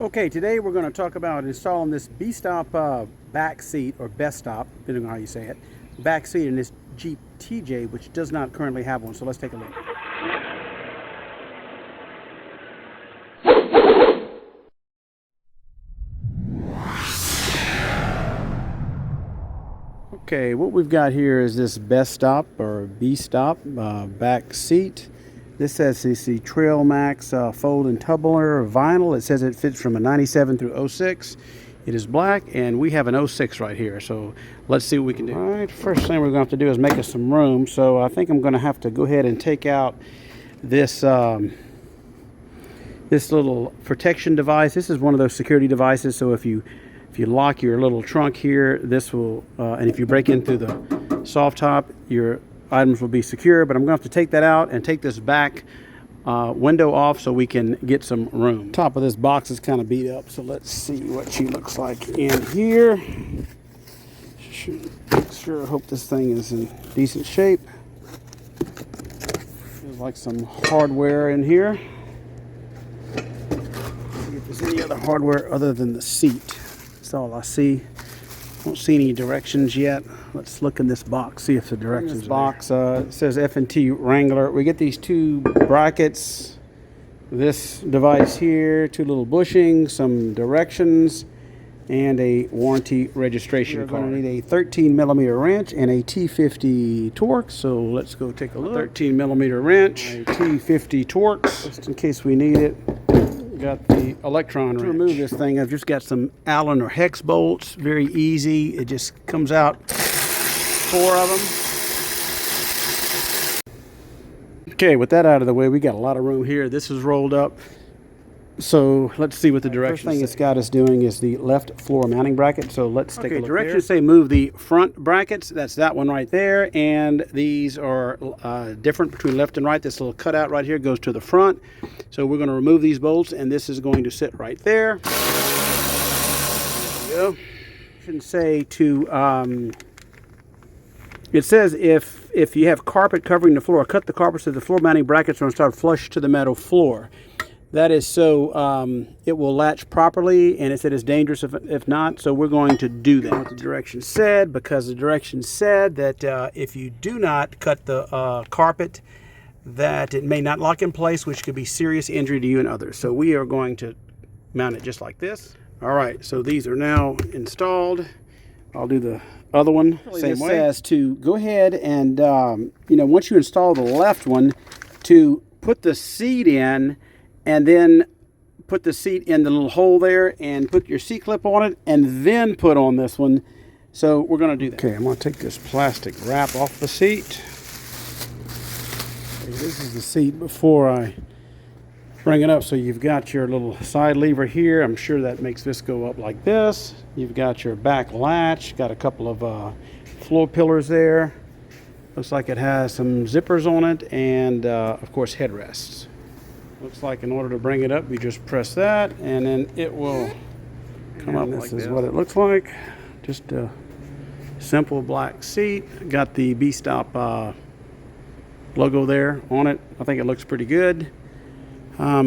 Okay, today we're going to talk about installing this Bestop back seat, or Bestop, depending on how you say it, back seat in this Jeep TJ, which does not currently have one. So let's take a look. Okay, what we've got here is this Bestop or Bestop back seat. This says CC Trail Max fold and tubular vinyl. It says it fits from a 97 through 06. It is black, and we have an 06 right here. So let's see what we can do. All right, first thing we're going to have to do is make us some room. So I think I'm going to have to go ahead and take out this this little protection device. This is one of those security devices. So if you lock your little trunk here, this will, and if you break in through the soft top, your items will be secure. But I'm going to have to take that out and take this back window off so we can get some room. Top of this box is kind of beat up, so let's see what she looks like in here. Sure, I hope this thing is in decent shape. There's like some hardware in here. See if there's any other hardware other than the seat. That's all I see. Don't see any directions yet. Let's look in this box, see if the directions box it says F&T Wrangler. We get these two brackets, this device here, two little bushings, some directions, and a warranty registration card. We're going to need a 13mm wrench and a T50 Torx. So let's go take a look. 13mm wrench, a T50 Torx, just in case we need it. Got the electron wrench. To remove this thing, I've just got some Allen or hex bolts. Very easy. It just comes out, 4 of them. Okay, with that out of the way, we got a lot of room here. This is rolled up. So let's see what the directions. First thing it's got us doing is the left floor mounting bracket. So let's take a look. Directions say move the front brackets. That's that one right there. And these are different between left and right. This little cutout right here goes to the front. So we're going to remove these bolts, and this is going to sit right there. There we go. Shouldn't say to. It says if you have carpet covering the floor, cut the carpet so the floor mounting brackets are installed flush to the metal floor. That is so it will latch properly, and it said it's dangerous if not, so we're going to do that. What the directions said, because the directions said that if you do not cut the carpet, that it may not lock in place, which could be serious injury to you and others. So we are going to mount it just like this. All right, so these are now installed. I'll do the other one same way. It says to go ahead and, once you install the left one, to put the seat in, and then put the seat in the little hole there and put your seat clip on it, and then put on this one. So we're going to do that. Okay, I'm going to take this plastic wrap off the seat. Okay, this is the seat before I bring it up. So you've got your little side lever here. I'm sure that makes this go up like this. You've got your back latch, got a couple of floor pillars there. Looks like it has some zippers on it, and of course headrests. Looks like in order to bring it up, you just press that, and then it will come up. This is what it looks like. Just a simple black seat. Got the Bestop logo there on it. I think it looks pretty good. I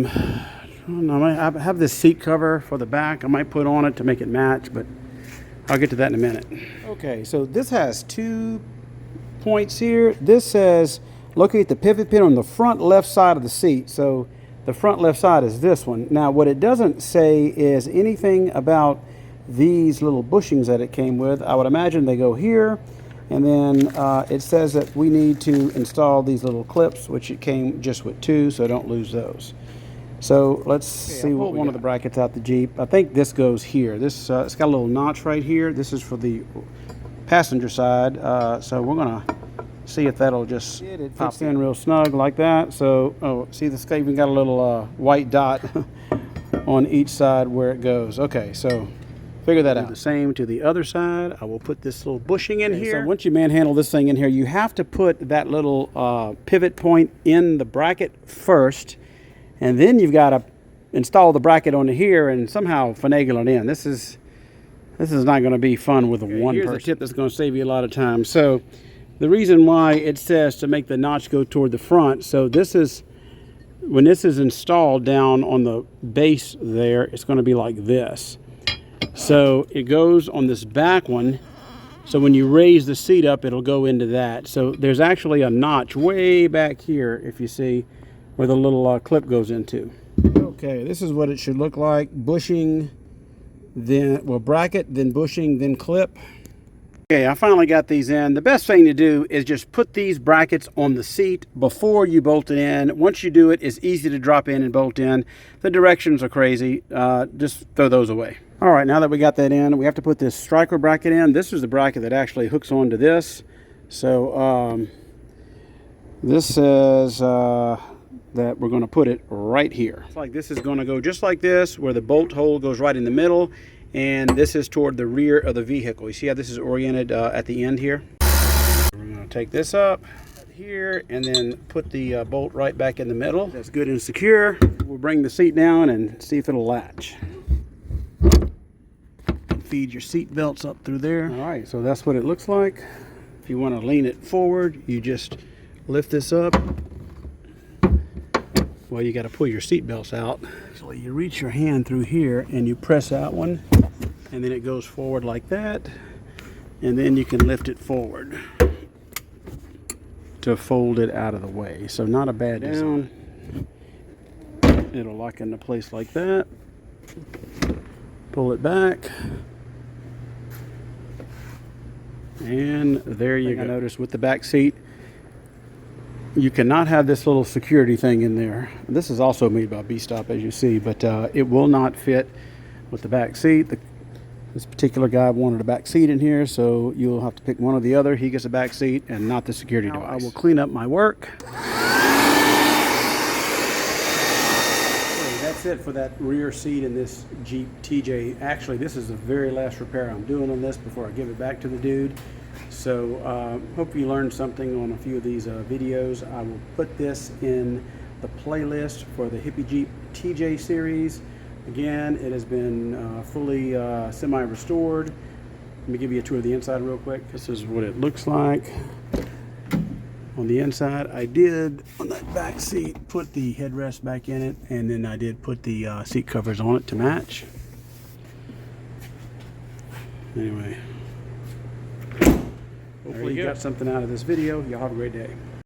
have this seat cover for the back. I might put on it to make it match, but I'll get to that in a minute. Okay, so this has 2 points here. This says locate the pivot pin on the front left side of the seat. So the front left side is this one. Now what it doesn't say is anything about these little bushings that it came with. I would imagine they go here, and then it says that we need to install these little clips, which it came just with 2, so don't lose those. So let's see what one of the brackets out the Jeep. I think this goes here. This it's got a little notch right here. This is for the passenger side, so we're gonna see if that'll just pop in real snug like that. So, see, this guy even got a little white dot on each side where it goes. Okay, so figure that out. The same to the other side. I will put this little bushing in here. So once you manhandle this thing in here, you have to put that little pivot point in the bracket first, and then you've got to install the bracket onto here and somehow finagle it in. This is not going to be fun with one person. Here's a tip that's going to save you a lot of time. So the reason why it says to make the notch go toward the front, so this is when this is installed down on the base there, it's going to be like this. So it goes on this back one. So when you raise the seat up, it'll go into that. So there's actually a notch way back here, if you see, where the little clip goes into. Okay, this is what it should look like. Bushing, then, well, bracket, then bushing, then clip. Okay, I finally got these in. The best thing to do is just put these brackets on the seat before you bolt it in. Once you do it, it's easy to drop in and bolt in. The directions are crazy. Just throw those away. All right, now that we got that in, we have to put this striker bracket in. This is the bracket that actually hooks onto this. So this says that we're going to put it right here. It's like this is going to go just like this, where the bolt hole goes right in the middle. And this is toward the rear of the vehicle. You see how this is oriented at the end here? We're going to take this up here and then put the bolt right back in the middle. That's good and secure. We'll bring the seat down and see if it'll latch. Feed your seat belts up through there. All right, so that's what it looks like. If you want to lean it forward, you just lift this up. Well, you got to pull your seat belts out. So you reach your hand through here and you press that one, and then it goes forward like that, and then you can lift it forward to fold it out of the way. So not a bad design. It'll lock into place like that. Pull it back, and there you go. I noticed with the back seat, you cannot have this little security thing in there. This is also made by Bestop, as you see, but it will not fit with the back seat. This particular guy wanted a back seat in here, so you'll have to pick one or the other. He gets a back seat and not the security device. I will clean up my work. Okay, that's it for that rear seat in this Jeep TJ. Actually, this is the very last repair I'm doing on this before I give it back to the dude. So hope you learned something on a few of these videos. I will put this in the playlist for the Hippie Jeep TJ series. Again, it has been fully semi-restored. Let me give you a tour of the inside real quick. This is what it looks like on the inside. I did, on that back seat, put the headrest back in it, and then I did put the seat covers on it to match. Hopefully you got something out of this video. Y'all have a great day.